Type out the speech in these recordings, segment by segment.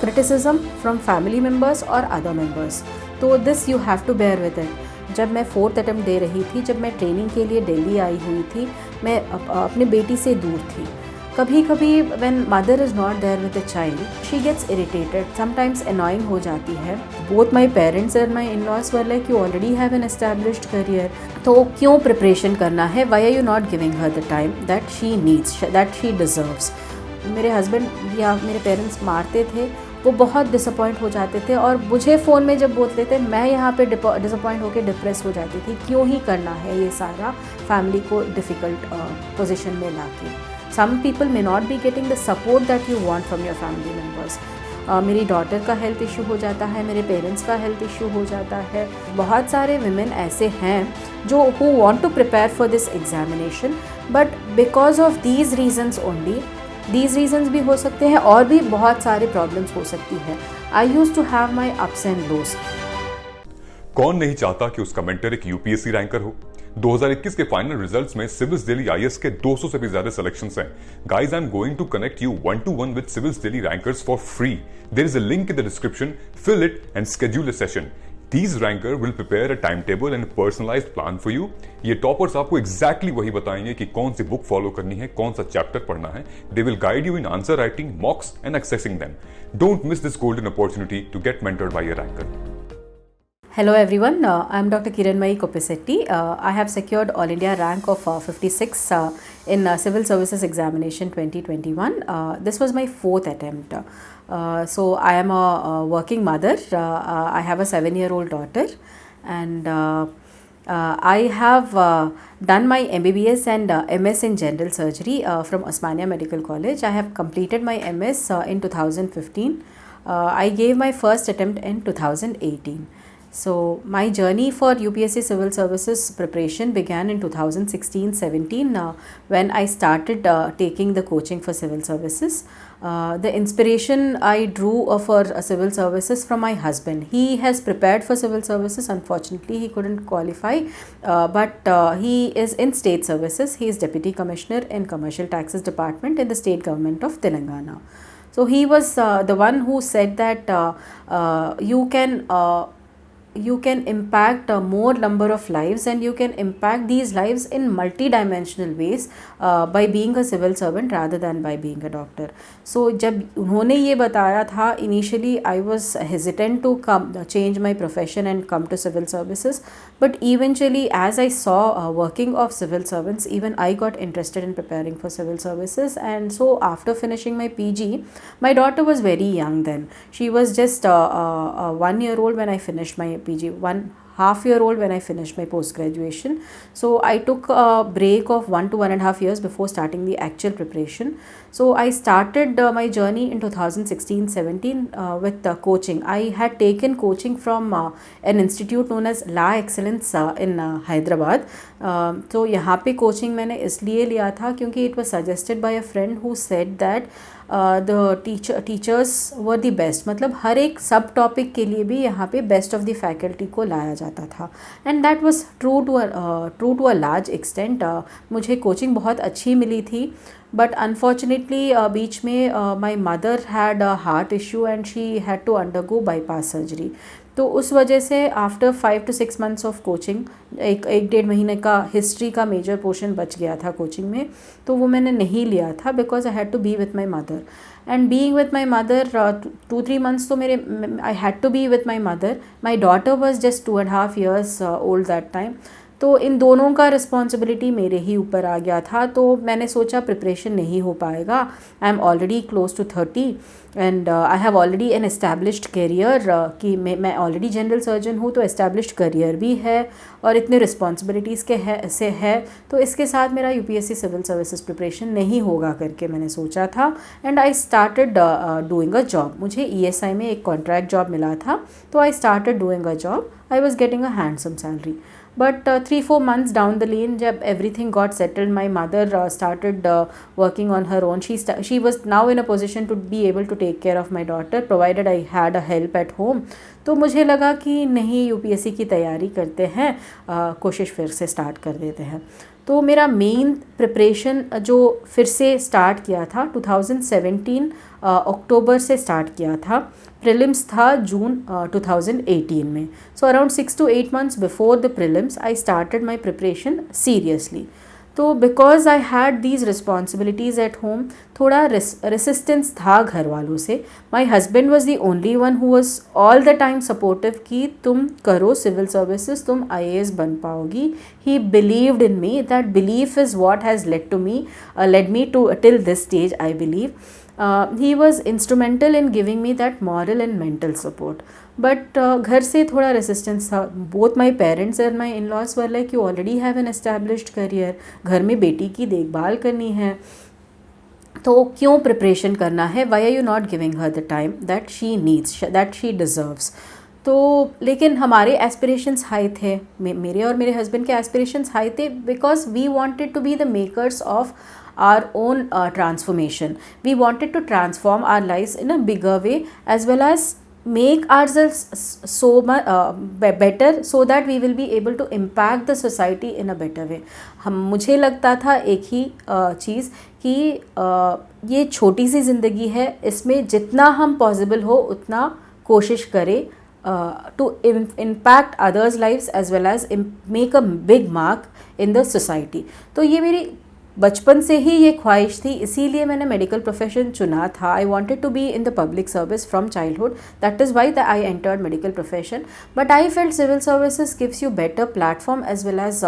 criticism from family members or other members. तो this you have to bear with it. जब मैं 4th attempt दे रही थी, जब मैं ट्रेनिंग के लिए दिल्ली आई हुई थी, मैं अपने बेटी से दूर थी. कभी कभी when mother is not there with the child, she gets irritated, sometimes annoying हो जाती है. Both my parents and my in-laws were like, you already have an established career, तो क्यों प्रिपरेशन करना है? Why are you not giving her the time that she needs, that she deserves? मेरे husband या मेरे पेरेंट्स मारते थे, वो बहुत डिसअपॉइंट हो जाते थे और मुझे फ़ोन में जब बोलते थे, मैं यहाँ पे डिसअपॉइंट होकर डिप्रेस हो जाती थी. क्यों ही करना है ये सारा फैमिली को डिफ़िकल्ट पोजीशन में ला के. Some people may not be getting the support that you want from your family members. मेरी डॉटर का हेल्थ इशू हो जाता है, मेरे पेरेंट्स का हेल्थ इशू हो जाता है. बहुत सारे विमेन ऐसे हैं जो who want to prepare for this examination, but because of these reasons only, these reasons भी हो सकते हैं और भी बहुत सारे प्रॉब्लम्स हो सकती है. I used to have my ups and lows. कौन नहीं चाहता कि उसका मेंटर एक यूपीएससी रैंकर हो. 2021 के फाइनल रिजल्ट्स में सिविल्स दिल्ली आईएएस के 200 से भी ज्यादा सिलेक्शंस हैं. Guys, I am going to connect you 1-to-1 with civils Delhi rankers for free. There is a link in the description. Fill it and schedule a session. These ranker will prepare a timetable and a personalized plan for you. ये toppers आपको exactly वही बताएंगे कि कौन सी book follow करनी है, कौन सा चैप्टर पढ़ना है. They will guide you in answer writing, mocks and accessing them. Don't miss this golden opportunity to get mentored by a ranker. Hello everyone, I am Dr. Kiranmayi Koppisetti. I have secured All India rank of 56 in Civil Services Examination 2021. This was my 4th attempt. So I am a working mother. I have a 7-year-old daughter, and I have done my MBBS and MS in General Surgery from Osmania Medical College. I have completed my MS in 2015. I gave my first attempt in 2018. So my journey for UPSC Civil Services preparation began in 2016-17 when I started taking the coaching for civil services. The inspiration I drew for civil services from my husband. He has prepared for civil services. Unfortunately, he couldn't qualify, but he is in state services. He is Deputy Commissioner in Commercial Taxes Department in the state government of Telangana. So he was the one who said that you can impact a more number of lives, and you can impact these lives in multi-dimensional ways by being a civil servant rather than by being a doctor. So जब उन्होंने ये बताया था, initially I was hesitant to change my profession and come to civil services, but eventually as I saw working of civil servants, even I got interested in preparing for civil services. And so after finishing my PG, my daughter was very young then. She was just 1-year-old when I finished my PG, 1.5-year-old when I finished my post-graduation. So I took a break of 1 to 1.5 years before starting the actual preparation. So I started my journey in 2016-17 with coaching. I had taken coaching from an institute known as La Excellence in Hyderabad. So यहाँ पे coaching मैंने इसलिए लिया था क्योंकि it was suggested by a friend who said that the teachers were the best. मतलब हर एक सब टॉपिक के लिए भी यहाँ पे बेस्ट ऑफ द फैकल्टी को लाया जाता था. And that was true to a large extent. मुझे कोचिंग बहुत अच्छी मिली थी, बट अनफॉर्चुनेटली बीच में my mother had a heart issue and she had to undergo bypass surgery. तो उस वजह से after 5 to 6 months of coaching, एक 1.5 महीने का हिस्ट्री का मेजर पोर्शन बच गया था कोचिंग में, तो वो मैंने नहीं लिया था because I had to be with my mother. And being with my mother 2-3 months तो मेरे I had to be with my mother. My daughter was just 2.5 years old that time. तो इन दोनों का रिस्पॉन्सिबिलिटी मेरे ही ऊपर आ गया था. तो मैंने सोचा प्रिपरेशन नहीं हो पाएगा. I am already close to 30 and I have already an established career. कि मैं ऑलरेडी जनरल सर्जन हूँ, तो एस्टैब्लिश्ड करियर भी है और इतने रिस्पॉन्सिबिलिटीज़ से है, तो इसके साथ मेरा यूपीएससी सिविल सर्विसेज प्रिपरेशन नहीं होगा करके मैंने सोचा था. And I started doing a job. मुझे ईएसआई में एक कॉन्ट्रैक्ट जॉब मिला था, तो I started doing a job. I was getting a handsome salary. But 3-4 months down the lane, जब everything got settled, my mother started working on her own. She was now in a position to be able to take care of my daughter, provided I had a help at home. तो मुझे लगा कि नहीं, UPSC की तैयारी करते हैं, कोशिश फिर से स्टार्ट कर देते हैं. तो मेरा मेन प्रिपरेशन जो फिर से स्टार्ट किया था 2017 अक्टूबर से स्टार्ट किया था, प्रीलिम्स था जून 2018 में. So around 6 to 8 months before the prelims I started my preparation seriously. तो because I had these responsibilities at home, थोड़ा रेसिस्टेंस था घर वालों से. My husband was the only one who was all the time supportive कि तुम करो civil services, तुम IAS बन पाओगी. He believed in me. That belief is what has led me to till this stage, I believe. He was instrumental in giving me that moral and mental support. But घर से थोड़ा resistance था. Both my parents and my in laws were like, you already have an established career, घर में बेटी की देखभाल करनी है तो क्यों प्रिपरेशन करना है, why are you not giving her the time that she needs, that she deserves. तो लेकिन हमारे एस्पिरेशंस हाई थे, मेरे और मेरे हस्बैंड के एस्पिरेशंस हाई थे, because we wanted to be the makers of our own transformation. We wanted to transform our lives in a bigger way, as well as make ourselves so much better, so that we will be able to impact the society in a better way. मुझे लगता था एक ही चीज़ कि ये छोटी सी ज़िंदगी है, इसमें जितना हम पॉसिबल हो उतना कोशिश करें to impact others' lives as well as make a big mark in the society. तो ये मेरी बचपन से ही ये ख्वाहिश थी, इसीलिए मैंने मेडिकल प्रोफेशन चुना था. I wanted to be in the public service from childhood. That is why I entered medical profession. But I felt civil services gives you better platform as well as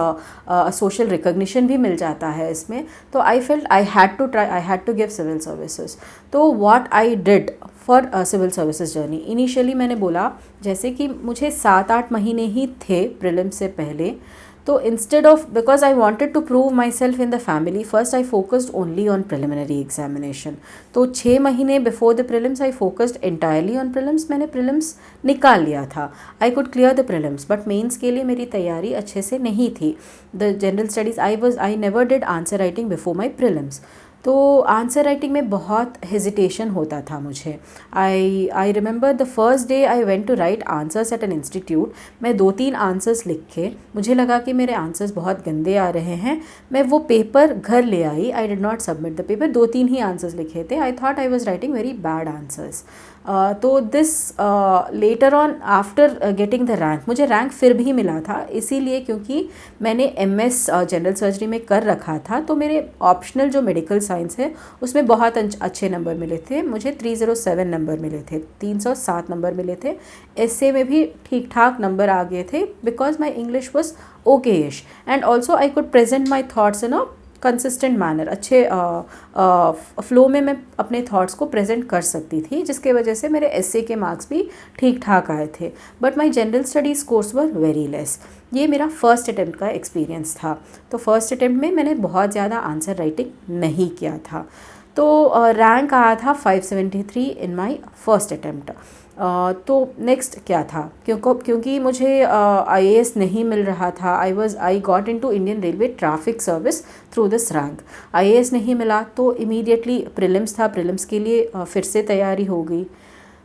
social recognition भी मिल जाता है इसमें. तो I felt I had to give civil services. तो what I did for civil services journey, initially मैंने बोला जैसे कि मुझे 7-8 महीने ही थे प्रीलिम से पहले. तो instead of, because I wanted to prove myself in the family, first I focused only on preliminary examination. तो 6 महीने before the prelims I focused entirely on prelims. मैंने प्रीलिम्स निकाल लिया था. I could clear the prelims, but mains के लिए मेरी तैयारी अच्छे से नहीं थी. The general studies I never did answer writing before my prelims. तो आंसर राइटिंग में बहुत हेजिटेशन होता था मुझे. I remember the first day I went to write answers at an institute. मैं 2-3 आंसर्स लिखे, मुझे लगा कि मेरे आंसर्स बहुत गंदे आ रहे हैं. मैं वो पेपर घर ले आई. I did not submit the paper. 2-3 ही आंसर्स लिखे थे. I thought I was writing very bad answers. तो this later on after getting the rank, मुझे रैंक फिर भी मिला था, इसीलिए क्योंकि मैंने MS जनरल सर्जरी में कर रखा था. तो मेरे ऑप्शनल जो मेडिकल साइंस है उसमें बहुत अच्छे नंबर मिले थे. मुझे 307 नंबर मिले थे, 307 नंबर मिले थे. essay में भी ठीक ठाक नंबर आ गए थे, because my English was okayish and also I could present my thoughts in a consistent manner. अच्छे फ्लो में मैं अपने थॉट्स को प्रेजेंट कर सकती थी, जिसके वजह से मेरे essay के मार्क्स भी ठीक ठाक आए थे. But my general studies course were very less. ये मेरा फर्स्ट अटैम्प्ट का एक्सपीरियंस था. तो फर्स्ट अटैम्प्ट में मैंने बहुत ज़्यादा आंसर राइटिंग नहीं किया था. तो रैंक आया था 573 इन माई फर्स्ट अटैम्प्ट. तो नेक्स्ट क्या था, क्योंकि मुझे IAS नहीं मिल रहा था. I got into Indian railway traffic service through this rank. IAS नहीं मिला तो इमीडिएटली प्रीलिम्स था. प्रीलिम्स के लिए फिर से तैयारी हो गई.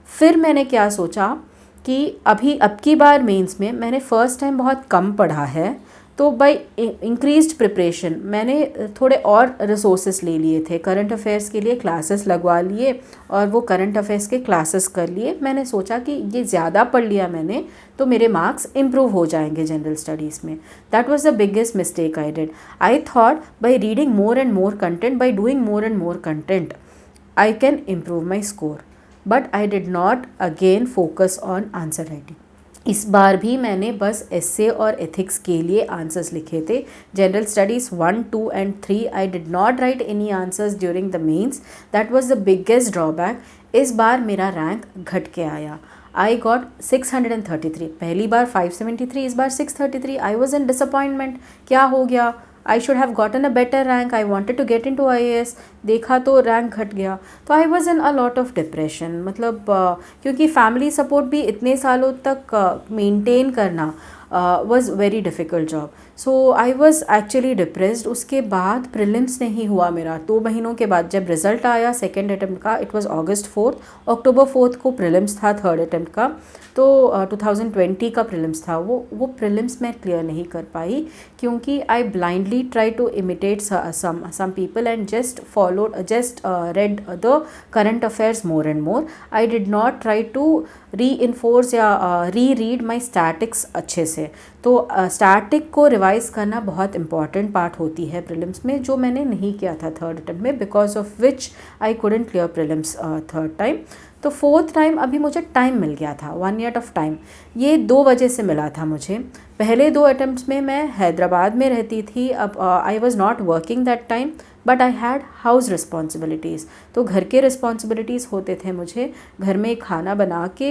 फिर मैंने क्या सोचा कि अब की बार मेंस में मैंने फ़र्स्ट टाइम बहुत कम पढ़ा है, तो बाय इंक्रीज्ड प्रिपरेशन मैंने थोड़े और रिसोर्सेस ले लिए थे. करंट अफेयर्स के लिए क्लासेस लगवा लिए और वो करंट अफेयर्स के क्लासेस कर लिए. मैंने सोचा कि ये ज़्यादा पढ़ लिया मैंने तो मेरे मार्क्स इम्प्रूव हो जाएंगे जनरल स्टडीज़ में. That was the biggest mistake I did. I thought by reading more and more content, by doing more and more content, I can improve my score. But I did not again focus on answer writing. इस बार भी मैंने बस essay और ethics के लिए answers लिखे थे. General studies 1, 2 and 3 I did not write any answers during the mains. That was the biggest drawback. इस बार मेरा रैंक घट के आया. I got 633. पहली बार 573, इस बार 633. आई वॉज इन डिसअपॉइंटमेंट. क्या हो गया? I should have gotten a better rank. I wanted to get into IAS. देखा तो रैंक घट गया. तो I was in a lot of depression. मतलब क्योंकि फैमिली सपोर्ट भी इतने सालों तक मेंटेन करना was very difficult job. So I was actually depressed. उसके बाद प्रिलिम्स नहीं हुआ मेरा, 2 महीनों के बाद जब रिज़ल्ट आया सेकेंड अटैम्प्ट का, इट वाज अगस्त 4, अक्टूबर 4 को प्रिलिम्स था थर्ड अटैम्प्ट का। तो 2020 का प्रिलिम्स था, वो प्रिलिम्स मैं क्लियर नहीं कर पाई क्योंकि I blindly try to imitate some people and just read the current affairs more and more. I did not try to reinforce या री रीड माई स्टैटिक्स अच्छे से। तो स्टैटिक को रिवाइज करना बहुत इंपॉर्टेंट पार्ट होती है प्रीलिम्स में, जो मैंने नहीं किया था थर्ड अटेम्प्ट में, because of which I couldn't clear prelims third time. तो फोर्थ टाइम अभी मुझे टाइम मिल गया था, 1 ईयर ऑफ टाइम। ये 2 वजह से मिला था मुझे। पहले 2 अटेम्प्ट्स में मैं हैदराबाद में रहती थी, अब I was not working that time, but I had house responsibilities. तो घर के रिस्पॉन्सिबिलिटीज़ होते थे मुझे, घर में खाना बना के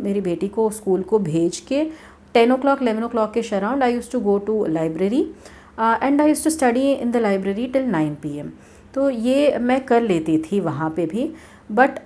मेरी बेटी को स्कूल को भेज के 10 o'clock 11 o'clock के around I use to go to library and I use to study in the library till 9 PM। तो ये मैं कर लेती थी वहाँ पे भी। But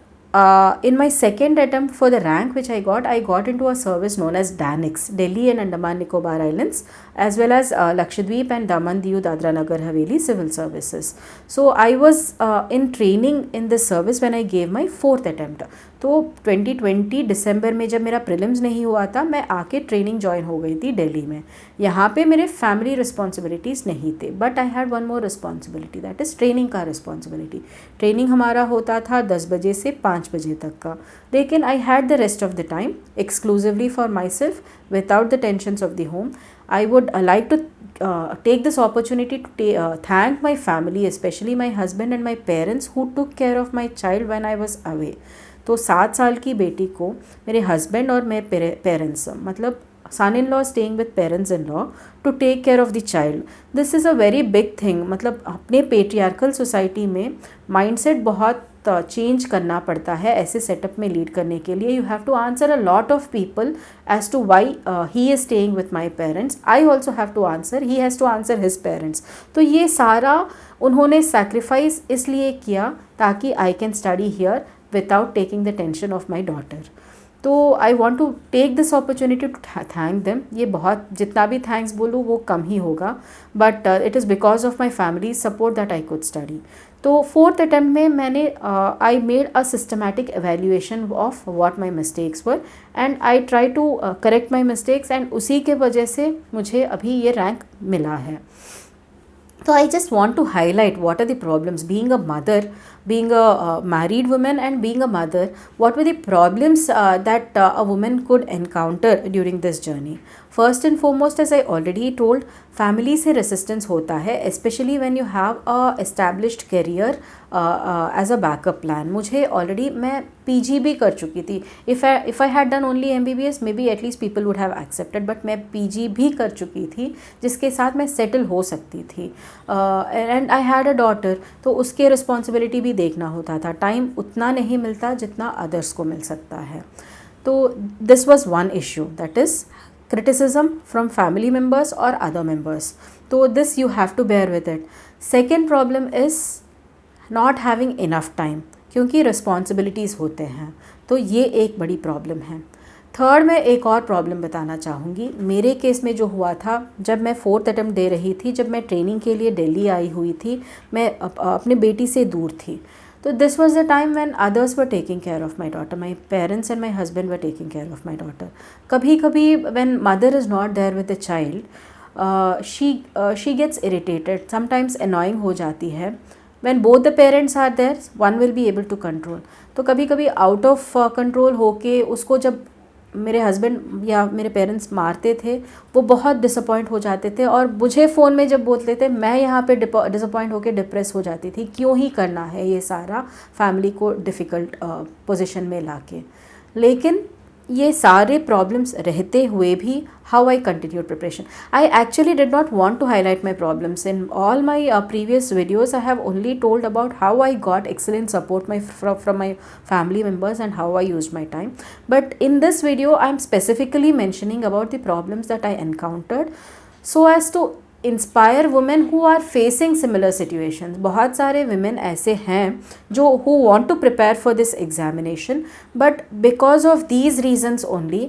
in my second attempt for the rank which I got into a service known as DANIX, Delhi and Andaman Nicobar Islands, as well as Lakshadweep and Daman Diu Dadra Nagar Haveli Civil Services. So I was in training in this service when I gave my fourth attempt. तो 2020 दिसंबर में जब मेरा prelims नहीं हुआ था, मैं आके training join हो गई थी दिल्ली में। यहाँ पे मेरे फैमिली रिस्पॉन्सिबिलिटीज़ नहीं थे, but I had one more responsibility, that is training का रिस्पॉन्सिबिलिटी। ट्रेनिंग हमारा होता था 10 बजे से 5 बजे तक का, लेकिन I had the rest of the time exclusively for myself without the tensions of the home. I would like to take this opportunity to thank my family, especially my husband and my parents who took care of my child when I was away. तो 7 साल की बेटी को मेरे husband और मेरे parents, मतलब son in law staying with parents in law to take care of the child, this is a very big thing. मतलब अपने पेट्रियार्कल सोसाइटी में माइंडसेट बहुत चेंज करना पड़ता है ऐसे सेटअप में लीड करने के लिए। You have to answer a lot of people as to why he is staying with my parents. I also have to answer, he has to answer his parents. तो ये सारा उन्होंने सैक्रिफाइस इसलिए किया ताकि I can study here without taking the tension of my daughter. तो I want to take this opportunity to thank them. ये बहुत, जितना भी थैंक्स बोलूँ वो कम ही होगा, but it is because of my family support that I could study. तो फोर्थ अटैम्प्ट में मैंने I made a systematic evaluation of what my mistakes were and I try to correct my mistakes, and उसी के वजह से मुझे अभी ये रैंक मिला है। So I just want to highlight what are the problems being a mother, being a married woman and being a mother. What were the problems that a woman could encounter during this journey? First and foremost, as I already told, family से resistance होता है, especially when you have a established career as a backup plan. मुझे already, मैं PG भी कर चुकी थी. If I had done only MBBS, maybe at least people would have accepted. But मैं PG भी कर चुकी थी, जिसके साथ मैं settle हो सकती थी. And I had a daughter, तो उसके responsibility भी देखना होता था. Time उतना नहीं मिलता जितना others को मिल सकता है. तो this was one issue, that is criticism from family members or other members. So this you have to bear with it. Second problem is not having enough time, क्योंकि responsibilities होते हैं, तो ये एक बड़ी प्रॉब्लम है। थर्ड, मैं एक और प्रॉब्लम बताना चाहूँगी। मेरे केस में जो हुआ था, जब मैं फोर्थ अटेम्प्ट दे रही थी, जब मैं ट्रेनिंग के लिए दिल्ली आई हुई थी, मैं अपने बेटी से दूर थी। तो this was the time when others were taking care of my daughter, my parents and my husband were taking care of my daughter. कभी कभी when mother is not there with the child, she gets irritated, sometimes annoying हो जाती है। When both the parents are there, one will be able to control. तो कभी कभी out of control होके उसको जब मेरे हस्बैंड या मेरे पेरेंट्स मारते थे, वो बहुत डिसअपॉइंट हो जाते थे, और मुझे फ़ोन में जब बोलते थे, मैं यहाँ पे डिसअपॉइंट होकर डिप्रेस हो जाती थी, क्यों ही करना है ये सारा फैमिली को डिफ़िकल्ट पोजीशन में लाके। लेकिन ये सारे प्रॉब्लम्स रहते हुए भी how I continued preparation. I actually did not want to highlight my problems in all my previous videos. I have only told about how I got excellent support from my family members and how I used my time. But in this video, I am specifically mentioning about the problems that I encountered so as to inspire women who are facing similar situations. बहुत सारे women ऐसे हैं जो who want to prepare for this examination, but because of these reasons only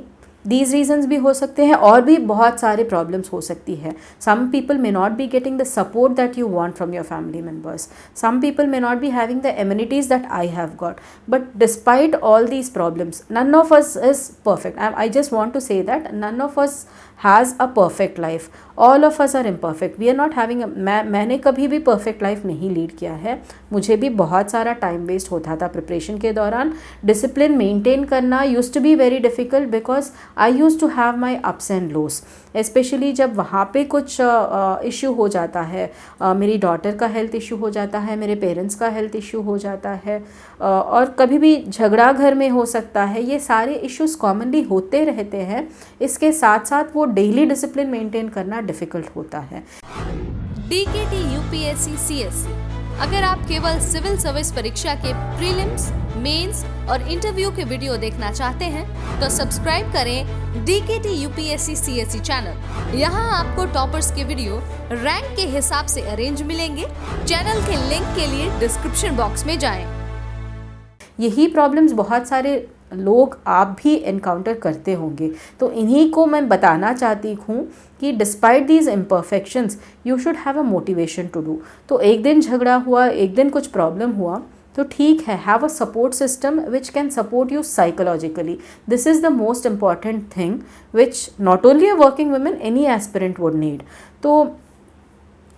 these reasons भी हो सकते हैं, और भी बहुत सारे problems हो सकती है. Some people may not be getting the support that you want from your family members. Some people may not be having the amenities that I have got. But despite all these problems, none of us is perfect. I just want to say that none of us has a perfect life. All of us are imperfect. We are not having a मैंने कभी भी perfect life नहीं lead किया है. मुझे भी बहुत सारा टाइम वेस्ट होता था प्रिपरेशन के दौरान. डिसिप्लिन मेंटेन करना use to be very difficult because I use to have my ups and lows. Specially जब वहाँ पे कुछ इशू हो जाता है, मेरी डॉटर का हेल्थ इशू हो जाता है, मेरे पेरेंट्स का हेल्थ इशू हो जाता है, और कभी भी झगड़ा घर में हो सकता है. ये सारे इश्यूज़ कॉमनली होते रहते हैं. इसके साथ साथ वो डेली डिसिप्लिन मेंटेन करना डिफ़िकल्ट होता है. DKT UPSC CSC, अगर आप केवल सिविल सर्विस परीक्षा के प्रीलिम्स, मेंस और इंटरव्यू के वीडियो देखना चाहते हैं तो सब्सक्राइब करें DKT UPSC CSC चैनल. यहाँ आपको टॉपर्स के वीडियो रैंक के हिसाब से अरेंज मिलेंगे. चैनल के लिंक के लिए डिस्क्रिप्शन बॉक्स में जाएं. यही प्रॉब्लम्स बहुत सारे लोग आप भी एनकाउंटर करते होंगे, तो इन्हीं को मैं बताना चाहती हूँ कि despite these imperfections you should have a motivation to do. तो एक दिन झगड़ा हुआ, एक दिन कुछ प्रॉब्लम हुआ, तो ठीक है, have a support system which can support you psychologically. This is the most important thing which not only a working women, any aspirant would need. तो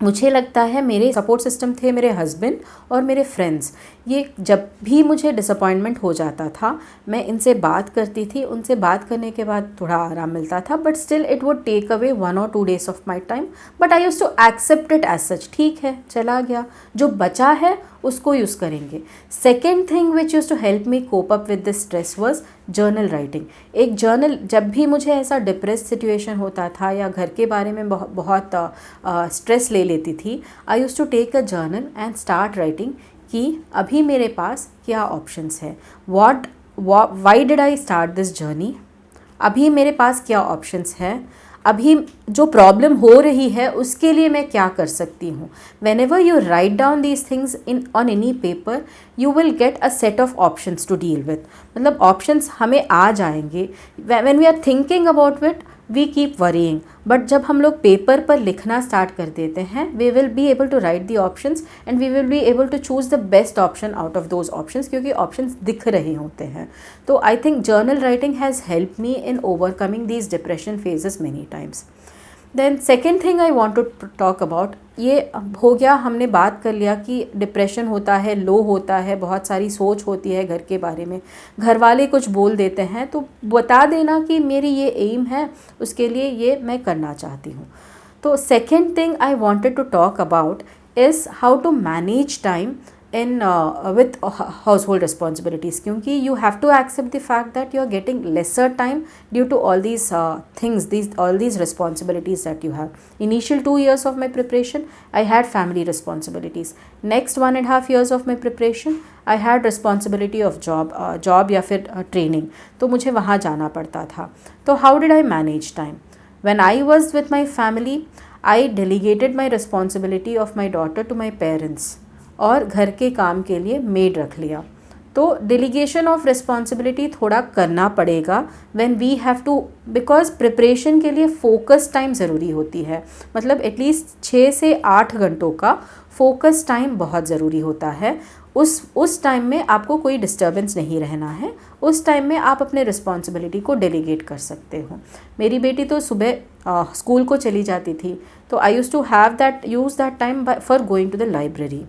मुझे लगता है मेरे सपोर्ट सिस्टम थे मेरे हस्बैंड और मेरे फ्रेंड्स. ये जब भी मुझे डिसअपॉइंटमेंट हो जाता था, मैं इनसे बात करती थी. उनसे बात करने के बाद थोड़ा आराम मिलता था, but still it would take away 1 or 2 days of my time. But I use to accept it as such. ठीक है, चला गया, जो बचा है उसको यूज़ करेंगे. Second thing which use to help me cope up with this stress was journal writing. एक जर्नल, जब भी मुझे ऐसा डिप्रेस सिचुएशन होता था या घर के बारे में बहुत स्ट्रेस ले लेती थी, I use to take a journal and start writing कि अभी मेरे पास क्या ऑप्शंस है. Why did I start this journey. अभी मेरे पास क्या ऑप्शंस है, अभी जो प्रॉब्लम हो रही है उसके लिए मैं क्या कर सकती हूँ. Whenever you write down these things on any paper, you will get a set of options to deal with. मतलब ऑप्शंस हमें आ जाएंगे. When we are thinking about it we keep worrying, but जब हम लोग paper पर लिखना start कर देते हैं, we will be able to write the options and we will be able to choose the best option out of those options, क्योंकि options दिख रहे होते हैं. तो I think journal writing has help me in overcoming these depression phases many times. Then second thing I want to talk about, ये हो गया, हमने बात कर लिया कि डिप्रेशन होता है, लो होता है, बहुत सारी सोच होती है घर के बारे में, घर वाले कुछ बोल देते हैं तो बता देना कि मेरी ये एम है, उसके लिए ये मैं करना चाहती हूँ. तो second thing I wanted to talk about is how to manage time in with household responsibilities, क्योंकि you have to accept the fact that you are getting lesser time due to all these things, all these responsibilities that you have. Initial 2 years of my preparation I had family responsibilities. Next 1.5 years of my preparation I had responsibility of job या फिर training, तो मुझे वहाँ जाना पड़ता था. तो how did I manage time? When I was with my family, I delegated my responsibility of my daughter to my parents और घर के काम के लिए मेड रख लिया. तो डेलीगेशन ऑफ रिस्पॉन्सिबिलिटी थोड़ा करना पड़ेगा when we have to, because preparation के लिए फोकस टाइम ज़रूरी होती है. मतलब एटलीस्ट 6 से 8 घंटों का फोकस टाइम बहुत ज़रूरी होता है. उस टाइम में आपको कोई डिस्टर्बेंस नहीं रहना है. उस टाइम में आप अपने रिस्पॉन्सिबिलिटी को डेलीगेट कर सकते हो. मेरी बेटी तो सुबह स्कूल को चली जाती थी, तो I use to use that time for going to the library.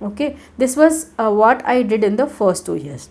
Okay, this was what I did in the first 2 years.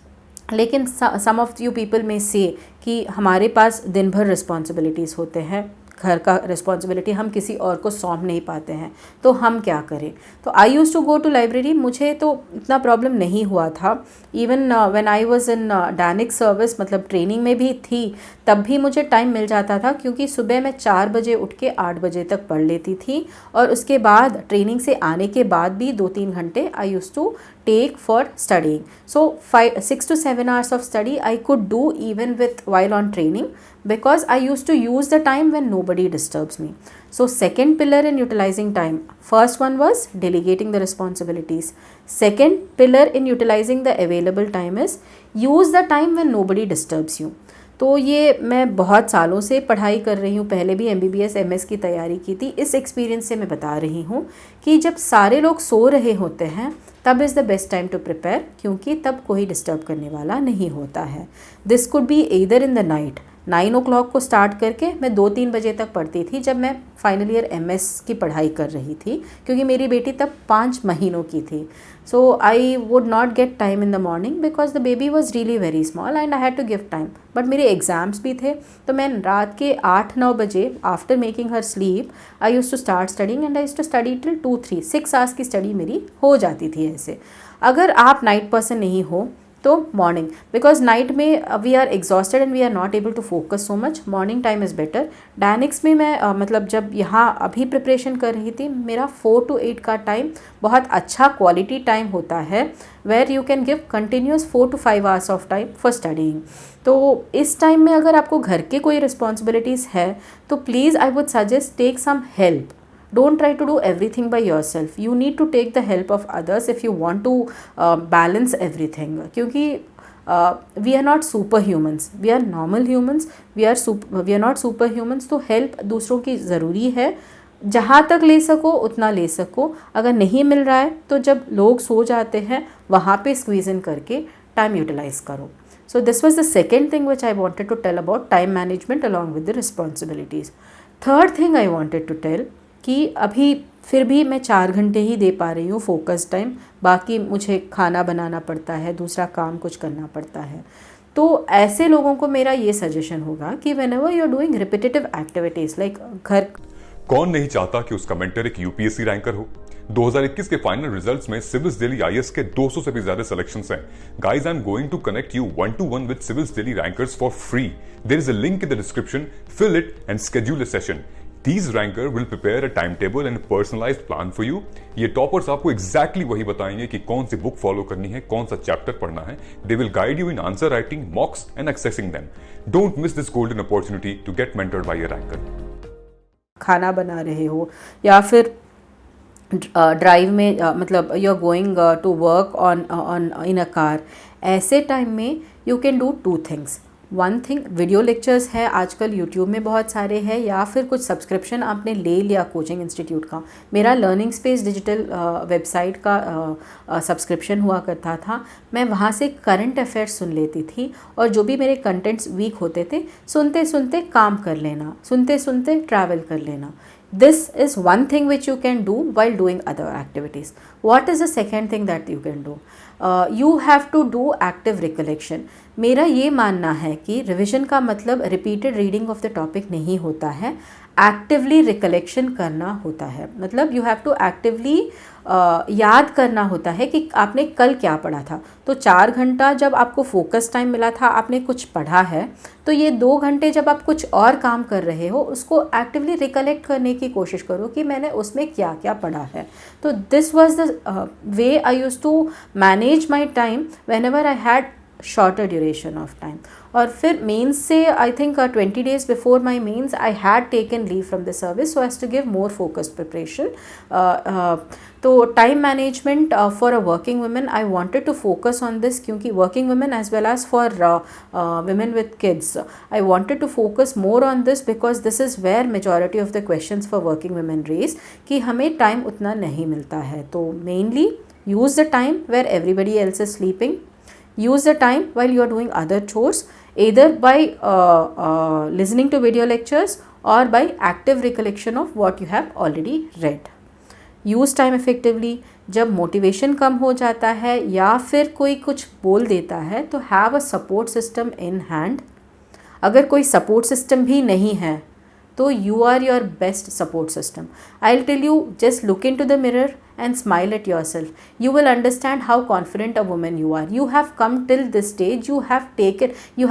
लेकिन some of you people may say कि हमारे पास दिन भर रिस्पॉन्सिबिलिटीज़ होते हैं, घर का रिस्पॉन्सिबिलिटी हम किसी और को सौंप नहीं पाते हैं, तो हम क्या करें. तो I use to go to library. मुझे तो इतना प्रॉब्लम नहीं हुआ था. Even when I was in DANICS service, मतलब ट्रेनिंग में भी थी, तब भी मुझे टाइम मिल जाता था, क्योंकि सुबह मैं 4 बजे उठ के 8 बजे तक पढ़ लेती थी, और उसके बाद ट्रेनिंग से आने के बाद भी 2-3 घंटे I use to take for studying. So 6 to 7 hours of study I could do even while on training, because I used to use the time when nobody disturbs me. So second pillar in utilizing time, first one was delegating the responsibilities. Second pillar in utilizing the available time is use the time when nobody disturbs you. तो ये मैं बहुत सालों से पढ़ाई कर रही हूँ, पहले भी MBBS MS की तैयारी की थी। इस एक्सपीरियंस से मैं बता रही हूँ कि जब सारे लोग सो रहे होते हैं तब is the best time to prepare, क्योंकि तब कोई डिस्टर्ब करने वाला नहीं होता है। This could be either in the night, 9 o'clock को स्टार्ट करके मैं 2-3 बजे तक पढ़ती थी जब मैं फाइनल ईयर MS की पढ़ाई कर रही थी, क्योंकि मेरी बेटी तब 5 महीनों की थी। So I would not get time in the morning because the baby was really very small and I had to give time. But मेरे एग्ज़ाम्स भी थे, तो मैं रात के 8-9 बजे after making her sleep I use to start studying and I use to study till 2-3-6 hours की study मेरी हो जाती थी ऐसे। अगर आप नाइट पर्सन नहीं हो तो मॉर्निंग, बिकॉज नाइट में we are exhausted and we are not able to focus so much. Morning time is better. DANICS में मैं मतलब जब यहाँ अभी प्रिपरेशन कर रही थी, मेरा 4 to 8 का टाइम बहुत अच्छा क्वालिटी टाइम होता है, where you can give continuous 4 to 5 hours of time for studying. तो इस टाइम में अगर आपको घर के कोई रिस्पॉन्सिबिलिटीज़ है तो please I would suggest take some help. Don't try to do everything by yourself. You need to take the help of others if you want to balance everything. क्योंकि we are not superhumans. We are normal humans. We are not superhumans. तो help दूसरों की ज़रूरी है. जहाँ तक ले सको उतना ले सको. अगर नहीं मिल रहा है तो जब लोग सो जाते हैं वहाँ पे स्क्वीज़ इन करके टाइम यूटिलाइज़ करो. So this was the second thing which I wanted to tell about time management along with the responsibilities. Third thing I wanted to tell कि अभी फिर भी मैं 4 घंटे ही दे पा रही हूँ फोकस टाइम, बाकी मुझे खाना बनाना पड़ता है, दूसरा काम कुछ करना पड़ता है. तो ऐसे लोगों को मेरा ये सजेशन होगा कि whenever you are doing repetitive activities like घर. कौन नहीं चाहता कि उसका मेंटर एक यूपीएससी रैंकर हो. 2021 के फाइनल रिजल्ट्स में सिविल्स दिल्ली आईएएस के 200 से भी ज्यादा सिलेक्शंस हैं. Guys, I am going to connect you 1-to-1 with civils Delhi rankers for free. There is a link in the description. Fill it and schedule a session. These ranker will prepare a timetable and a personalized plan for you. ये toppers आपको exactly वही बताएंगे कि कौन सी book follow करनी है, कौन सा चैप्टर पढ़ना है. They will guide you in answer writing, mocks and accessing them. Don't miss this golden opportunity to get mentored by a ranker. खाना बना रहे हो या फिर ड्राइव में मतलब you are going to work on in a car, ऐसे time में you can do 2 things. One thing, video lectures है आजकल यूट्यूब में बहुत सारे हैं, या फिर कुछ सब्सक्रिप्शन आपने ले लिया कोचिंग इंस्टीट्यूट का. मेरा लर्निंग स्पेस डिजिटल वेबसाइट का सब्सक्रिप्शन हुआ करता था. मैं वहाँ से करंट अफेयर्स सुन लेती थी और जो भी मेरे कंटेंट्स वीक होते थे, सुनते सुनते काम कर लेना, सुनते सुनते ट्रैवल कर लेना. This is one thing which you can do while doing other activities. What is the second thing that you can do? You have to do active recollection. मेरा ये मानना है कि रिविजन का मतलब repeated reading of the topic नहीं होता है, एक्टिवली रिकलेक्शन करना होता है. मतलब यू हैव टू एक्टिवली याद करना होता है कि आपने कल क्या पढ़ा था. तो 4 घंटा जब आपको फोकस टाइम मिला था, आपने कुछ पढ़ा है, तो ये 2 घंटे जब आप कुछ और काम कर रहे हो उसको एक्टिवली रिकलेक्ट करने की कोशिश करो कि मैंने उसमें क्या क्या पढ़ा है. तो this was the way I use to manage my time whenever I had shorter duration of time. और फिर मेंस से I think 20 days before my mains I had taken leave from the service so as to give more focused preparation. तो time management for a working women, I wanted to focus on this, क्योंकि working women as well as for women with kids, I wanted to focus more on this because this is where majority of the questions for working women raise कि हमें time उतना नहीं मिलता है. तो mainly use the time where everybody else is sleeping. Use the time while you are doing other chores, either by listening to video lectures or by active recollection of what you have already read. Use time effectively. जब motivation कम हो जाता है या फिर कोई कुछ बोल देता है तो have a support system in hand. अगर कोई सपोर्ट सिस्टम भी नहीं है तो you are your best support system. I'll tell you, just look into the mirror and smile at yourself. You will understand how confident a woman you are. You have come till this stage. You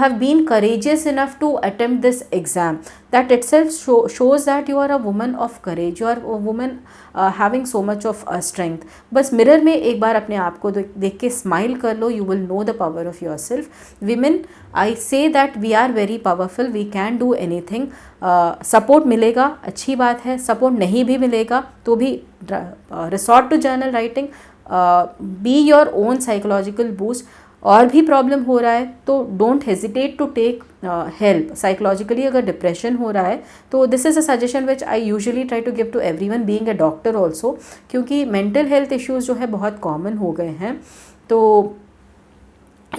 have been courageous enough to attempt this exam. That itself shows that you are a woman of courage. You are a woman having so much of strength. बस mirror में एक बार अपने आप को देख के smile कर लो. You will know the power of yourself. Women, I say that we are very powerful. We can do anything. Support मिलेगा, अच्छी बात है. सपोर्ट नहीं भी मिलेगा तो भी resort to journal writing. Be your own psychological boost. और भी प्रॉब्लम हो रहा है तो don't hesitate to take help. Psychologically अगर डिप्रेशन हो रहा है तो this is a suggestion which I usually try to give to everyone being a doctor also, क्योंकि मेंटल हेल्थ इश्यूज़ जो है बहुत कॉमन हो गए हैं. तो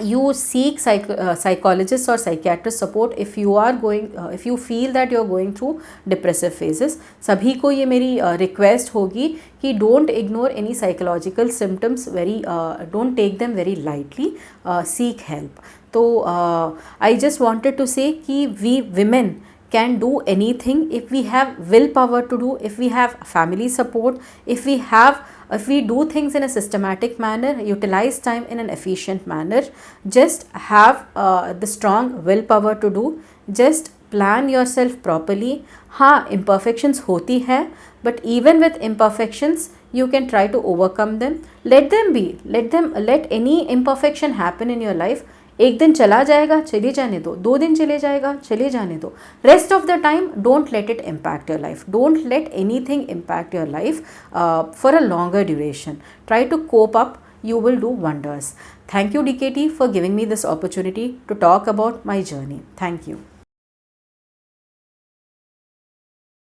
you seek psychologist or psychiatrist support if you are going if you feel that you are going through depressive phases. सभी को ये मेरी रिक्वेस्ट होगी कि don't ignore any psychological symptoms very don't take them very lightly, seek help. तो I just wanted to say कि we women can do anything if we have willpower to do, if we have family support, if we do things in a systematic manner, utilize time in an efficient manner, just have the strong willpower to do, just plan yourself properly. हाँ, imperfections होती है, but even with imperfections you can try to overcome them. Let them be, let any imperfection happen in your life. एक दिन चला जाएगा, चले जाने दो. 2 दिन चले जाएगा, चले जाने दो. Rest of the time don't let it impact your life. Don't let anything impact your life for a longer duration. Try to cope up, you will do wonders. Thank you DKT for giving me this opportunity to talk about my journey. Thank you.